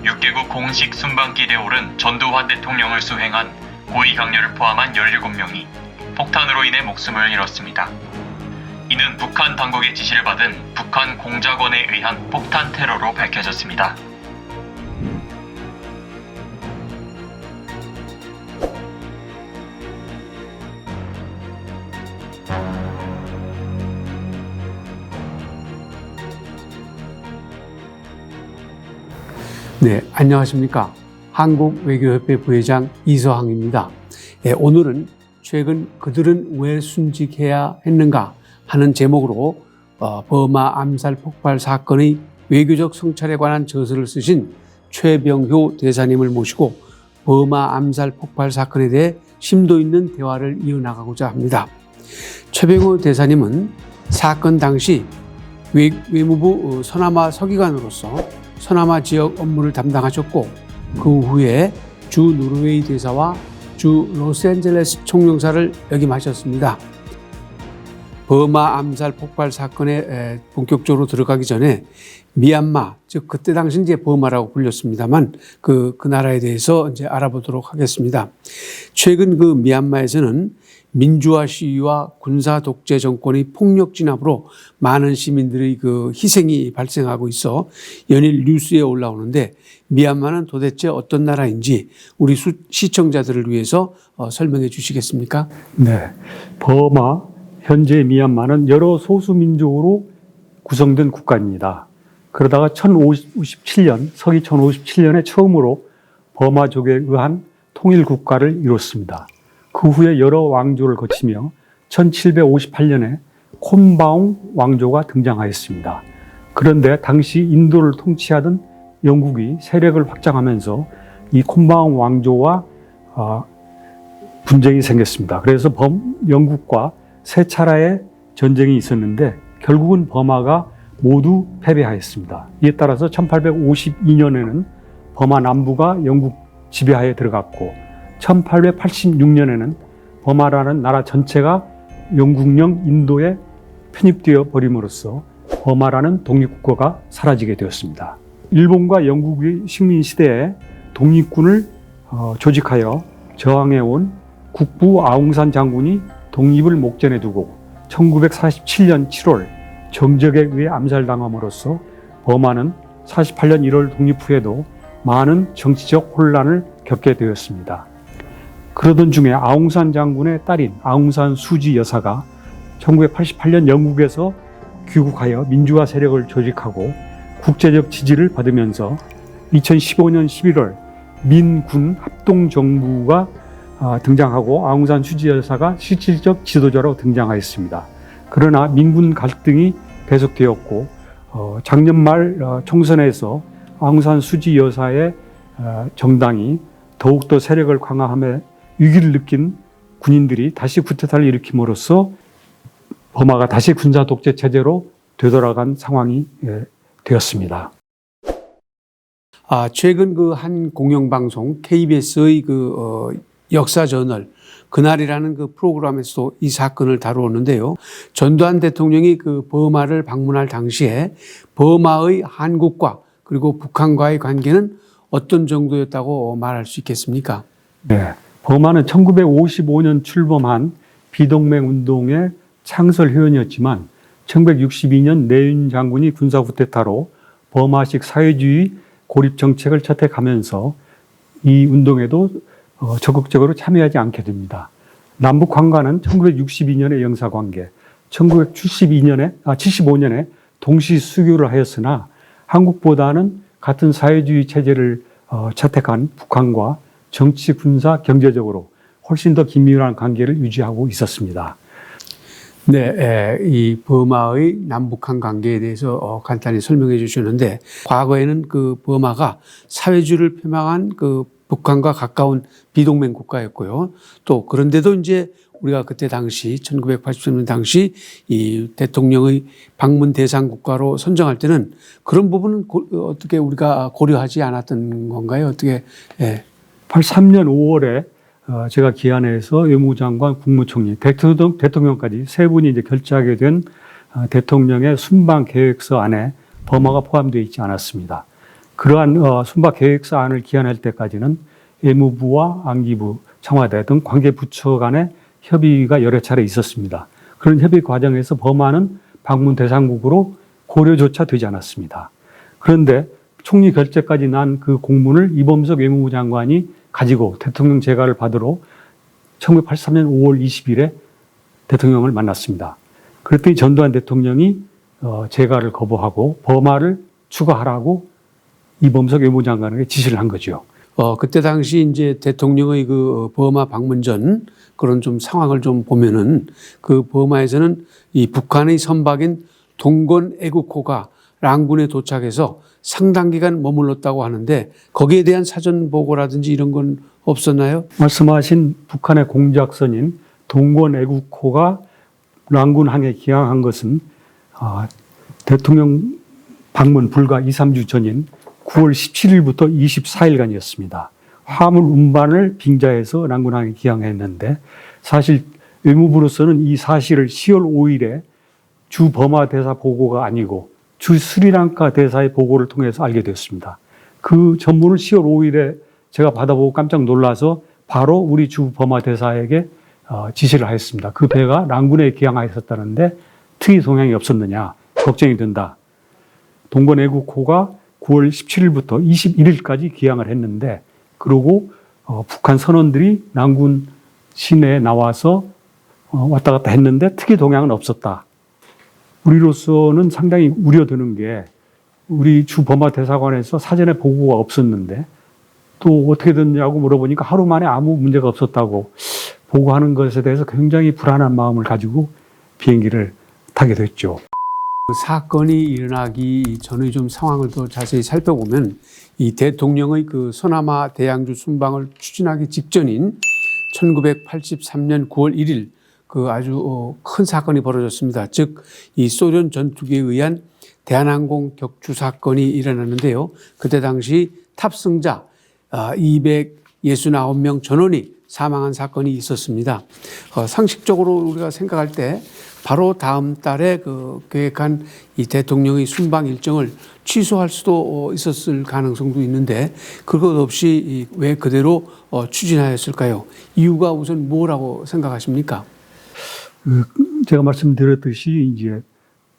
6개국 공식 순방길에 오른 전두환 대통령을 수행한 고위 강렬을 포함한 17명이 폭탄으로 인해 목숨을 잃었습니다. 이는 북한 당국의 지시를 받은 북한 공작원에 의한 폭탄 테러로 밝혀졌습니다. 네, 안녕하십니까. 한국외교협회 부회장 이서항입니다. 네, 오늘은 최근 그들은 왜 순직해야 했는가 하는 제목으로 버마 암살 폭발 사건의 외교적 성찰에 관한 저서를 쓰신 최병효 대사님을 모시고 버마 암살 폭발 사건에 대해 심도 있는 대화를 이어나가고자 합니다. 최병효 대사님은 사건 당시 외무부 서남아 서기관으로서 서남아 지역 업무를 담당하셨고 그 후에 주 노르웨이 대사와 주 로스앤젤레스 총영사를 역임하셨습니다. 버마 암살 폭발 사건에 본격적으로 들어가기 전에 미얀마, 즉 그때 당시 이제 버마라고 불렸습니다만 그 나라에 대해서 이제 알아보도록 하겠습니다. 최근 그 미얀마에서는 민주화 시위와 군사 독재 정권의 폭력 진압으로 많은 시민들의 그 희생이 발생하고 있어 연일 뉴스에 올라오는데 미얀마는 도대체 어떤 나라인지 우리 시청자들을 위해서 설명해 주시겠습니까? 네, 버마, 현재 미얀마는 여러 소수민족으로 구성된 국가입니다. 그러다가 1057년, 서기 1057년에 처음으로 버마족에 의한 통일국가를 이뤘습니다. 그 후에 여러 왕조를 거치며 1758년에 콤바옹 왕조가 등장하였습니다. 그런데 당시 인도를 통치하던 영국이 세력을 확장하면서 이 콤바옹 왕조와 분쟁이 생겼습니다. 그래서 영국과 세 차례의 전쟁이 있었는데 결국은 버마가 모두 패배하였습니다. 이에 따라서 1852년에는 버마 남부가 영국 지배하에 들어갔고 1886년에는 버마라는 나라 전체가 영국령 인도에 편입되어 버림으로써 버마라는 독립국가가 사라지게 되었습니다. 일본과 영국의 식민시대에 독립군을 조직하여 저항해온 국부 아웅산 장군이 독립을 목전에 두고 1947년 7월 정적에 의해 암살당함으로써 버마는 48년 1월 독립 후에도 많은 정치적 혼란을 겪게 되었습니다. 그러던 중에 아웅산 장군의 딸인 아웅산 수지 여사가 1988년 영국에서 귀국하여 민주화 세력을 조직하고 국제적 지지를 받으면서 2015년 11월 민군 합동정부가 등장하고 아웅산 수지 여사가 실질적 지도자로 등장하였습니다. 그러나 민군 갈등이 계속되었고 작년 말 총선에서 아웅산 수지 여사의 정당이 더욱더 세력을 강화함에 위기를 느낀 군인들이 다시 쿠데타를 일으킴으로써 버마가 다시 군사 독재 체제로 되돌아간 상황이 되었습니다. 최근 그 한 공영방송 KBS의 역사 저널 그날이라는 그 프로그램에서도 이 사건을 다루었는데요. 전두환 대통령이 그 버마를 방문할 당시에 버마의 한국과 그리고 북한과의 관계는 어떤 정도였다고 말할 수 있겠습니까? 네, 버마는 1955년 출범한 비동맹 운동의 창설 회원이었지만 1962년 내윤 장군이 군사 쿠데타로 버마식 사회주의 고립 정책을 채택하면서 이 운동에도 적극적으로 참여하지 않게 됩니다. 남북 관과는 1962년에 영사관계, 75년에 동시 수교를 하였으나 한국보다는 같은 사회주의 체제를 채택한 북한과 정치, 군사, 경제적으로 훨씬 더 긴밀한 관계를 유지하고 있었습니다. 네, 이 버마의 남북한 관계에 대해서 간단히 설명해 주셨는데 과거에는 그 버마가 사회주의를 표방한 그 북한과 가까운 비동맹 국가였고요. 또 그런데도 이제 우리가 그때 당시 1980년 당시 이 대통령의 방문 대상 국가로 선정할 때는 그런 부분은 어떻게 우리가 고려하지 않았던 건가요? 어떻게? 예. 83년 5월에 제가 기한해서 외무장관, 국무총리, 대통령까지 세 분이 이제 결재하게 된 대통령의 순방 계획서 안에 버마가 포함되어 있지 않았습니다. 그러한 순방 계획 사안을 기한할 때까지는 외무부와 안기부, 청와대 등 관계 부처 간의 협의가 여러 차례 있었습니다. 그런 협의 과정에서 버마는 방문 대상국으로 고려조차 되지 않았습니다. 그런데 총리 결재까지 난 그 공문을 이범석 외무부 장관이 가지고 대통령 재가를 받으러 1983년 5월 20일에 대통령을 만났습니다. 그랬더니 전두환 대통령이 재가를 거부하고 버마를 추가하라고 이범석 외무부 장관에게 지시를 한 거죠. 그때 당시 이제 대통령의 그 버마 방문 전 그런 좀 상황을 좀 보면은 그 버마에서는 이 북한의 선박인 동건 애국호가 랑군에 도착해서 상당 기간 머물렀다고 하는데 거기에 대한 사전 보고라든지 이런 건 없었나요? 말씀하신 북한의 공작선인 동건 애국호가 랑군항에 기항한 것은 대통령 방문 불과 2, 3주 전인 9월 17일부터 24일간이었습니다. 화물 운반을 빙자해서 랑군항에 기항했는데 사실 외무부로서는 이 사실을 10월 5일에 주 버마 대사 보고가 아니고 주 스리랑카 대사의 보고를 통해서 알게 되었습니다. 그 전문을 10월 5일에 제가 받아보고 깜짝 놀라서 바로 우리 주 버마 대사에게 지시를 하였습니다. 그 배가 랑군에 기항하였었다는데 특이 동향이 없었느냐 걱정이 된다. 동건 애국호가 9월 17일부터 21일까지 기항을 했는데 그러고 북한 선원들이 랑군 시내에 나와서 왔다 갔다 했는데 특이 동향은 없었다. 우리로서는 상당히 우려되는 게 우리 주 버마 대사관에서 사전에 보고가 없었는데 또 어떻게 됐냐고 물어보니까 하루 만에 아무 문제가 없었다고 보고하는 것에 대해서 굉장히 불안한 마음을 가지고 비행기를 타게 됐죠. 그 사건이 일어나기 전의 좀 상황을 더 자세히 살펴보면 이 대통령의 그 서남아 대양주 순방을 추진하기 직전인 1983년 9월 1일 그 아주 큰 사건이 벌어졌습니다. 즉, 이 소련 전투기에 의한 대한항공 격추 사건이 일어났는데요. 그때 당시 탑승자 269명 전원이 사망한 사건이 있었습니다. 상식적으로 우리가 생각할 때 바로 다음 달에 그 계획한 이 대통령의 순방 일정을 취소할 수도 있었을 가능성도 있는데 그것 없이 왜 그대로 추진하였을까요? 이유가 우선 뭐라고 생각하십니까? 제가 말씀드렸듯이 이제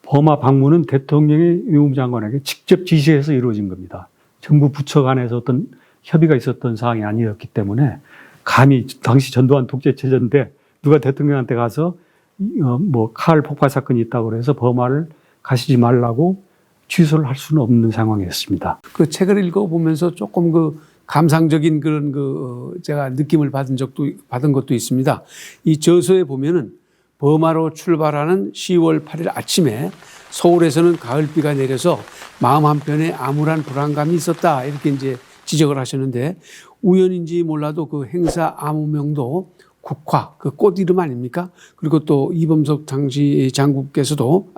버마 방문은 대통령이 외무부 장관에게 직접 지시해서 이루어진 겁니다. 정부 부처 간에서 어떤 협의가 있었던 사항이 아니었기 때문에 감히 당시 전두환 독재 체제인데 누가 대통령한테 가서 칼 폭발 사건이 있다고 그래서 버마를 가시지 말라고 취소를 할 수는 없는 상황이었습니다. 그 책을 읽어보면서 조금 그 감상적인 그런 제가 느낌을 받은 것도 있습니다. 이 저서에 보면은 버마로 출발하는 10월 8일 아침에 서울에서는 가을비가 내려서 마음 한편에 암울한 불안감이 있었다. 이렇게 이제 지적을 하셨는데 우연인지 몰라도 그 행사 암호명도 국화, 그 꽃 이름 아닙니까? 그리고 또 이범석 당시 장관께서도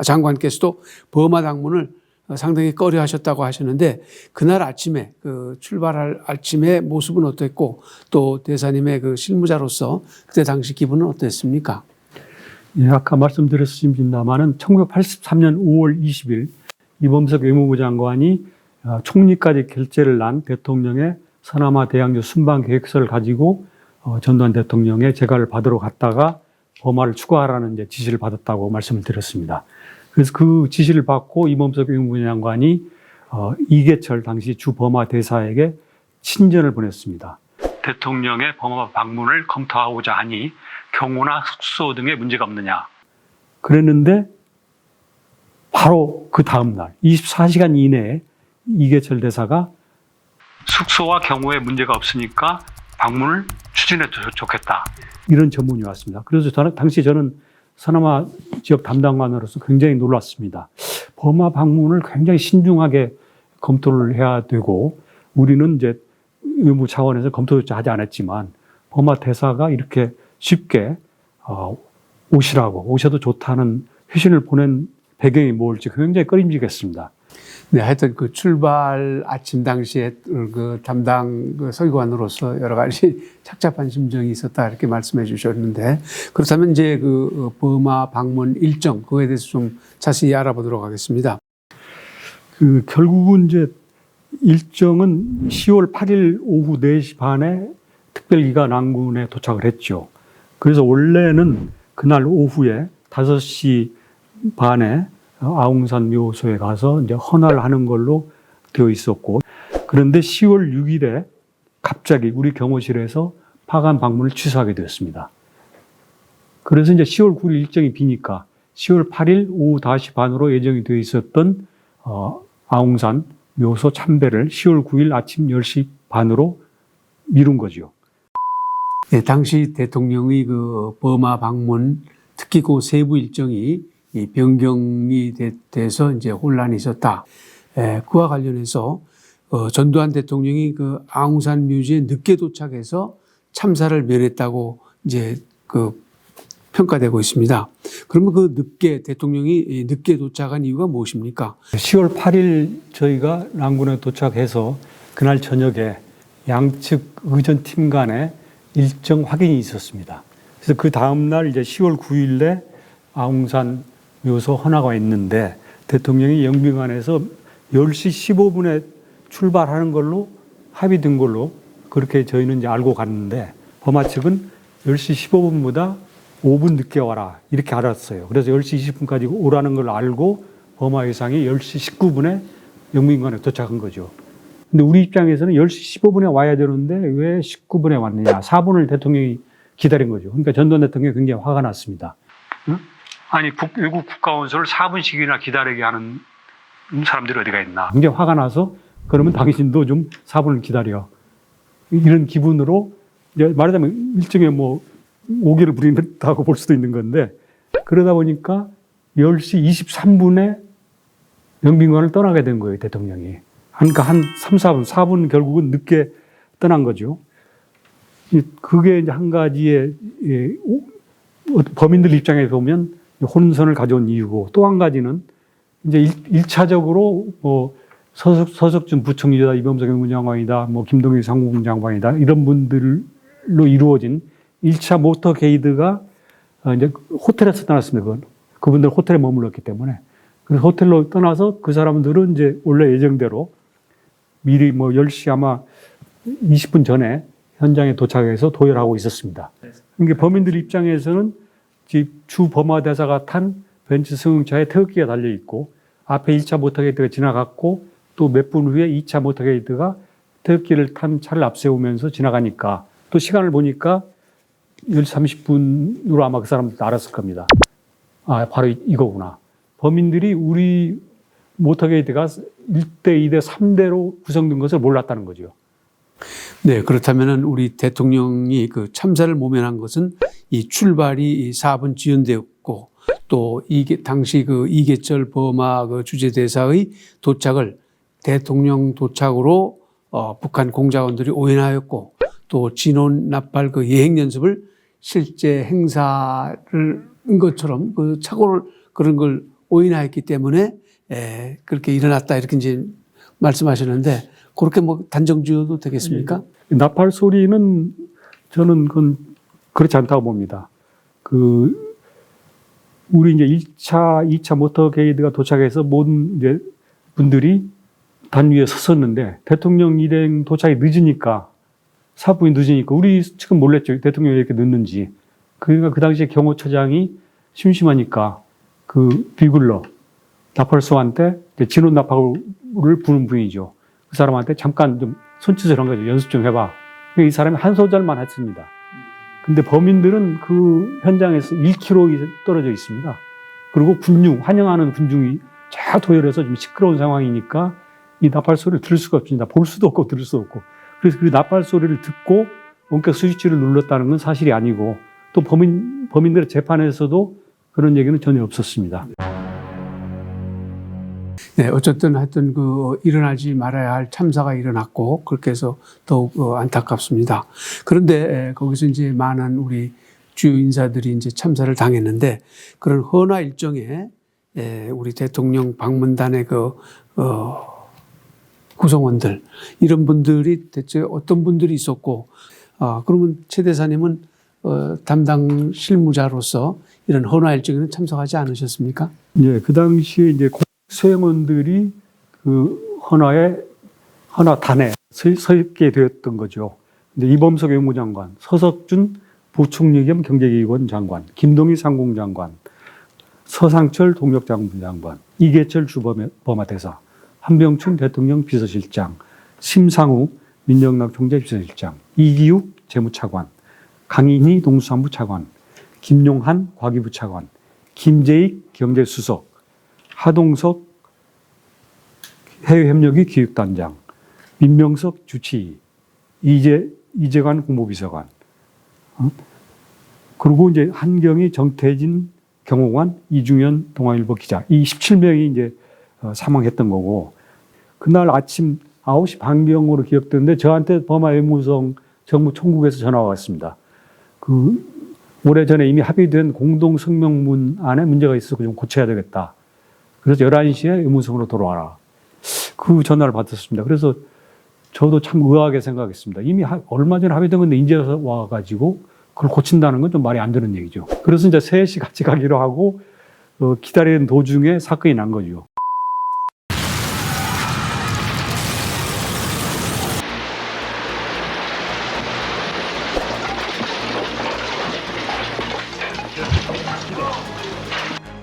버마 방문을 상당히 꺼려 하셨다고 하셨는데 그날 아침에 출발할 아침에 모습은 어땠고 또 대사님의 그 실무자로서 그때 당시 기분은 어땠습니까? 예, 아까 말씀드렸습니다마는 1983년 5월 20일 이범석 외무부 장관이 총리까지 결재를 난 대통령의 서남아 대양주 순방 계획서를 가지고 전두환 대통령의 재가를 받으러 갔다가 버마를 추가하라는 이제 지시를 받았다고 말씀을 드렸습니다. 그래서 그 지시를 받고 이범석 외무부 장관이 이계철 당시 주 버마 대사에게 친전을 보냈습니다. 대통령의 버마 방문을 검토하고자 하니 경호나 숙소 등의 문제가 없느냐. 그랬는데 바로 그 다음 날 24시간 이내에 이계철 대사가 숙소와 경호에 문제가 없으니까 방문을 추진해도 좋겠다. 이런 전문이 왔습니다. 그래서 당시 저는 서남아 지역 담당관으로서 굉장히 놀랐습니다. 버마 방문을 굉장히 신중하게 검토를 해야 되고 우리는 이제 외무 차원에서 검토조차 하지 않았지만 버마 대사가 이렇게 쉽게 오셔도 좋다는 회신을 보낸 배경이 뭘지 굉장히 꺼림직했습니다. 네, 하여튼 그 출발 아침 당시에 그 담당 서기관으로서 여러 가지 착잡한 심정이 있었다 이렇게 말씀해 주셨는데 그렇다면 이제 그 버마 방문 일정 그거에 대해서 좀 자세히 알아보도록 하겠습니다. 결국은 이제 일정은 10월 8일 오후 4시 반에 특별기가 랑군에 도착을 했죠. 그래서 원래는 그날 오후에 5시 반에 아웅산 묘소에 가서 이제 헌화를 하는 걸로 되어 있었고, 그런데 10월 6일에 갑자기 우리 경호실에서 파관 방문을 취소하게 되었습니다. 그래서 이제 10월 9일 일정이 비니까 10월 8일 오후 5시 반으로 예정이 되어 있었던 아웅산 묘소 참배를 10월 9일 아침 10시 반으로 미룬 거죠. 네, 당시 대통령의 그 버마 방문, 특히 그 세부 일정이 이 변경이 돼서 이제 혼란이 있었다. 그와 관련해서 전두환 대통령이 그 아웅산 묘지에 늦게 도착해서 참사를 면했다고 이제 그 평가되고 있습니다. 그러면 그 대통령이 늦게 도착한 이유가 무엇입니까? 10월 8일 저희가 랑군에 도착해서 그날 저녁에 양측 의전팀 간에 일정 확인이 있었습니다. 그래서 그 다음날 이제 10월 9일에 아웅산 묘소 헌화가 있는데 대통령이 영빈관에서 10시 15분에 출발하는 걸로 합의된 걸로 그렇게 저희는 이제 알고 갔는데 버마 측은 10시 15분보다 5분 늦게 와라 이렇게 알았어요. 그래서 10시 20분까지 오라는 걸 알고 버마 의상이 10시 19분에 영빈관에 도착한 거죠. 근데 우리 입장에서는 10시 15분에 와야 되는데 왜 19분에 왔느냐. 4분을 대통령이 기다린 거죠. 그러니까 전두환 대통령이 굉장히 화가 났습니다. 응? 아니 외국 국가원수를 4분씩이나 기다리게 하는 사람들이 어디가 있나. 굉장히 화가 나서 그러면 당신도 좀 4분을 기다려. 이런 기분으로 이제 말하자면 일종의 뭐 오기를 부린다고 볼 수도 있는 건데 그러다 보니까 10시 23분에 영빈관을 떠나게 된 거예요, 대통령이. 그러니까 한 3, 4분 결국은 늦게 떠난 거죠. 그게 이제 한 가지의 범인들 입장에서 보면 혼선을 가져온 이유고 또 한 가지는 이제 1차적으로 뭐 서석준 부총리다, 이범석 경무장관이다, 뭐 김동일 상무부 장관이다 이런 분들로 이루어진 1차 모터 게이드가 이제 호텔에서 떠났습니다. 그분들 호텔에 머물렀기 때문에. 그래서 호텔로 떠나서 그 사람들은 이제 원래 예정대로 미리 뭐 10시 아마 20분 전에 현장에 도착해서 도열하고 있었습니다. 그러니까 범인들 입장에서는 주 버마 대사가 탄 벤츠 승용차에 태극기가 달려 있고 앞에 1차 모터 게이트가 지나갔고 또 몇 분 후에 2차 모터 게이트가 태극기를 탄 차를 앞세우면서 지나가니까 또 시간을 보니까 10시 30분으로 아마 그 사람들도 알았을 겁니다. 아, 바로 이거구나. 범인들이 우리 모터게이트가 1대, 2대, 3대로 구성된 것을 몰랐다는 거죠. 네, 그렇다면은 우리 대통령이 그 참사를 모면한 것은 이 출발이 4분 지연되었고 또 당시 그 이계철 버마 그 주재대사의 도착을 대통령 도착으로 북한 공작원들이 오인하였고 또 진원 나팔 그 예행 연습을 실제 행사를 인 것처럼 그 착오를 그런 걸 오인하였기 때문에 그렇게 일어났다 이렇게 이제 말씀하셨는데 그렇게 뭐 단정 지어도 되겠습니까? 나팔 소리는 저는 그건 그렇지 않다고 봅니다. 우리 이제 1차, 2차 모터 게이드가 도착해서 모든 이제 분들이 단 위에 섰었는데 대통령 일행 도착이 늦으니까 사부이 늦으니까 우리 지금 몰랐죠. 대통령이 이렇게 늦는지. 그러니까 그 당시에 경호처장이 심심하니까 그 비굴러 나팔소한테 진원 나팔을 부는 분이죠. 그 사람한테 잠깐 좀 손짓을 한 거죠. 연습 좀 해봐. 이 사람이 한 소절만 했습니다. 근데 범인들은 그 현장에서 1km 떨어져 있습니다. 그리고 환영하는 군중이 쫙 도열해서 좀 시끄러운 상황이니까 이 나팔 소리를 들을 수가 없습니다. 볼 수도 없고 들을 수도 없고. 그래서 그 나팔 소리를 듣고 원격 스위치를 눌렀다는 건 사실이 아니고 또 범인들의 재판에서도 그런 얘기는 전혀 없었습니다. 네, 어쨌든 하여튼 일어나지 말아야 할 참사가 일어났고 그렇게 해서 더욱 안타깝습니다. 그런데 거기서 이제 많은 우리 주요 인사들이 이제 참사를 당했는데 그런 헌화 일정에 우리 대통령 방문단의 구성원들 이런 분들이 대체 어떤 분들이 있었고 그러면 최 대사님은 담당 실무자로서 이런 헌화 일정에는 참석하지 않으셨습니까? 예, 그 당시에 이제 수행원들이 그 헌화에 하나 단에 서 있게 되었던 거죠. 근데 이범석 외무장관, 서석준 부총리 겸 경제기획원 장관, 김동희 상공장관, 서상철 동력장군 장관, 이계철 주범화대사, 한병춘 대통령 비서실장, 심상우 민정당 총재 비서실장, 이기욱 재무차관, 강인희 농수산부 차관, 김용한 과기부 차관, 김재익 경제수석, 하동석 해외협력위 기획단장, 민명석 주치의, 이재관 국무비서관, 그리고 이제 한경희, 정태진, 경호관, 이중현 동아일보 기자, 이 17명이 이제 사망했던 거고, 그날 아침 9시 반경으로 기억되는데 저한테 버마 외무성 정부 총국에서 전화가 왔습니다. 오래전에 이미 합의된 공동성명문 안에 문제가 있어서 좀 고쳐야 되겠다. 그래서 11시에 외무성으로 돌아와라. 그 전화를 받았습니다. 그래서 저도 참 의아하게 생각했습니다. 이미 얼마 전에 합의된 건데 이제 와가지고 그걸 고친다는 건 좀 말이 안 되는 얘기죠. 그래서 이제 3시 같이 가기로 하고 기다리는 도중에 사건이 난 거죠.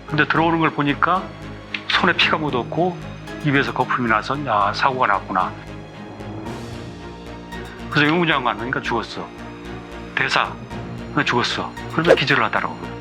근데 들어오는 걸 보니까 손에 피가 묻었고 입에서 거품이 나서 야, 사고가 났구나. 그래서 외무장관 그러니까 죽었어. 대사 죽었어. 그래서 기절을 하더라고.